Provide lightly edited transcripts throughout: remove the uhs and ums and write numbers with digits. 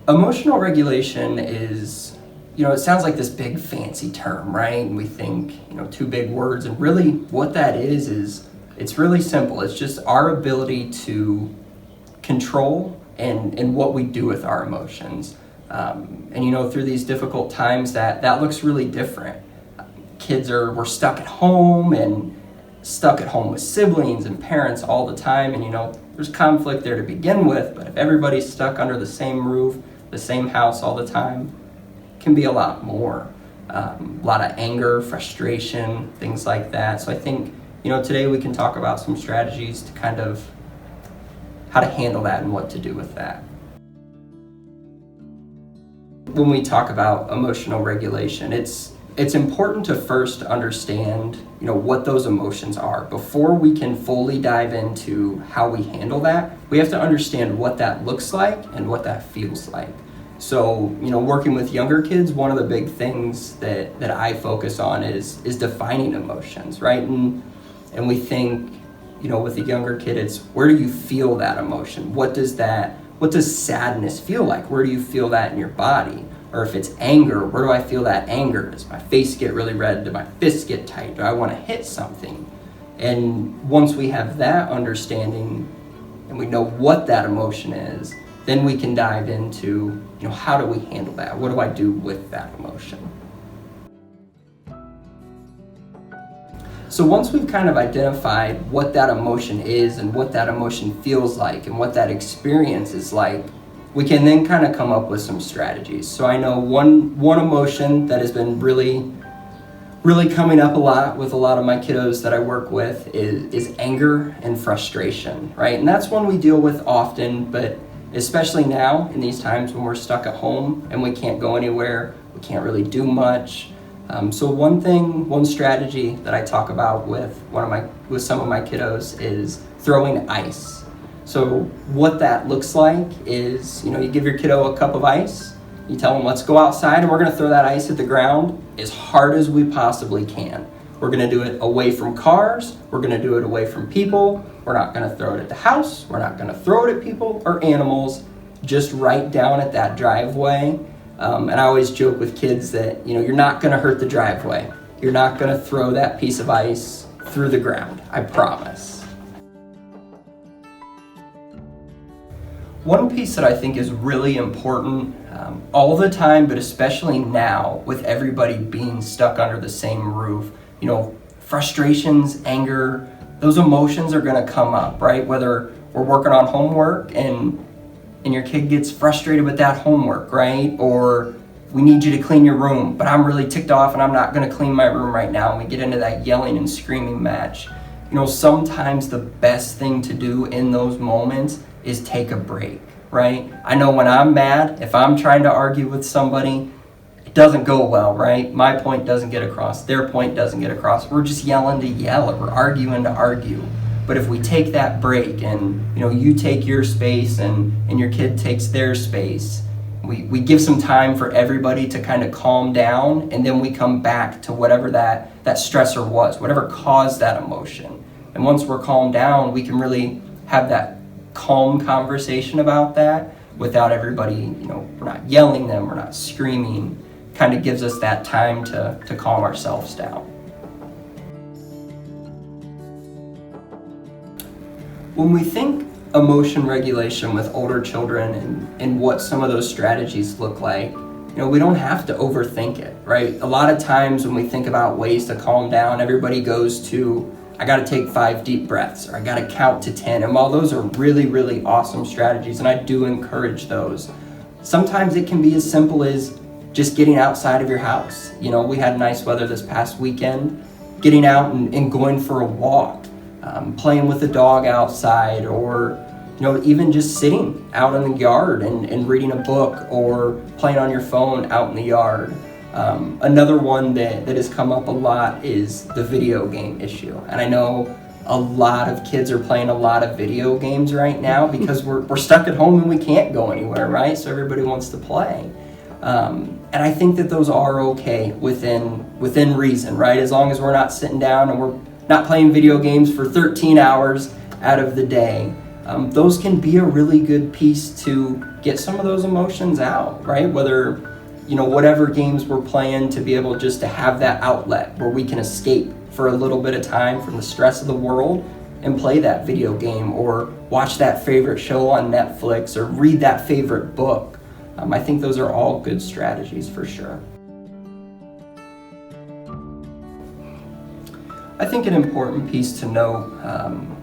Emotional regulation is, it sounds like this big fancy term, right? And we think, two big words, and really what that is it's really simple. It's just our ability to control and what we do with our emotions. And through these difficult times, that looks really different. We're stuck at home with siblings and parents all the time, and there's conflict there to begin with, but if everybody's stuck under the same roof, the same house all the time, it can be a lot more. A lot of anger, frustration, things like that. So I think, today we can talk about some strategies to kind of how to handle that and what to do with that. When we talk about emotional regulation, it's important to first understand, what those emotions are. Before we can fully dive into how we handle that, we have to understand what that looks like and what that feels like. So, working with younger kids, one of the big things that I focus on is defining emotions, right? And we think, with a younger kid, it's where do you feel that emotion? What does sadness feel like? Where do you feel that in your body? Or if it's anger, where do I feel that anger? Does my face get really red? Do my fists get tight? Do I want to hit something? And once we have that understanding and we know what that emotion is, then we can dive into, how do we handle that? What do I do with that emotion? So once we've kind of identified what that emotion is and what that emotion feels like and what that experience is like, we can then kind of come up with some strategies. So I know one emotion that has been really coming up a lot with a lot of my kiddos that I work with is anger and frustration, right? And that's one we deal with often, but especially now in these times when we're stuck at home and we can't go anywhere, we can't really do much. So one strategy that I talk about with some of my kiddos is throwing ice. So what that looks like is, you give your kiddo a cup of ice, you tell them, let's go outside and we're gonna throw that ice at the ground as hard as we possibly can. We're gonna do it away from cars, we're gonna do it away from people, we're not gonna throw it at the house, we're not gonna throw it at people or animals, just right down at that driveway. And I always joke with kids that, you're not gonna hurt the driveway. You're not gonna throw that piece of ice through the ground, I promise. One piece that I think is really important all the time, but especially now with everybody being stuck under the same roof, frustrations, anger, those emotions are gonna come up, right? Whether we're working on homework and your kid gets frustrated with that homework, right? Or we need you to clean your room, but I'm really ticked off and I'm not gonna clean my room right now. And we get into that yelling and screaming match. Sometimes the best thing to do in those moments is take a break, right? I know when I'm mad, if I'm trying to argue with somebody, it doesn't go well, right? My point doesn't get across, their point doesn't get across. We're just yelling to yell, or we're arguing to argue. But if we take that break and, you take your space and your kid takes their space, we give some time for everybody to kind of calm down, and then we come back to whatever that stressor was, whatever caused that emotion. And once we're calmed down, we can really have that calm conversation about that without everybody, we're not yelling them, we're not screaming. Kind of gives us that time to calm ourselves down. When we think emotion regulation with older children and what some of those strategies look like, we don't have to overthink it, right? A lot of times when we think about ways to calm down, everybody goes to, I gotta take 5 deep breaths, or I gotta count to 10. And while those are really, really awesome strategies, and I do encourage those, sometimes it can be as simple as just getting outside of your house. We had nice weather this past weekend, getting out and going for a walk, playing with the dog outside, or even just sitting out in the yard and reading a book or playing on your phone out in the yard. Another one that has come up a lot is the video game issue. And I know a lot of kids are playing a lot of video games right now because we're stuck at home and we can't go anywhere, right? So everybody wants to play. And I think that those are okay within reason, right? As long as we're not sitting down and we're not playing video games for 13 hours out of the day. those can be a really good piece to get some of those emotions out, right? Whether, whatever games we're playing, to be able just to have that outlet where we can escape for a little bit of time from the stress of the world and play that video game or watch that favorite show on Netflix or read that favorite book. I think those are all good strategies for sure. I think an important piece to note,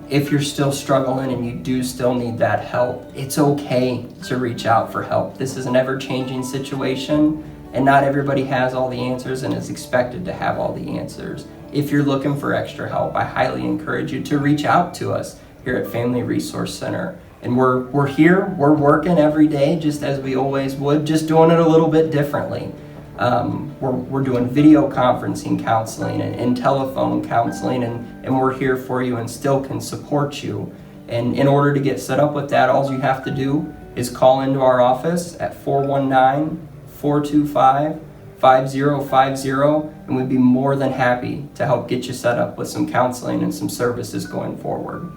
if you're still struggling and you do still need that help, it's okay to reach out for help. This is an ever-changing situation, and not everybody has all the answers and is expected to have all the answers. If you're looking for extra help, I highly encourage you to reach out to us here at Family Resource Center. And we're here, we're working every day just as we always would, just doing it a little bit differently. We're doing video conferencing counseling and telephone counseling, and we're here for you and still can support you. And in order to get set up with that, all you have to do is call into our office at 419-425-5050, and we'd be more than happy to help get you set up with some counseling and some services going forward.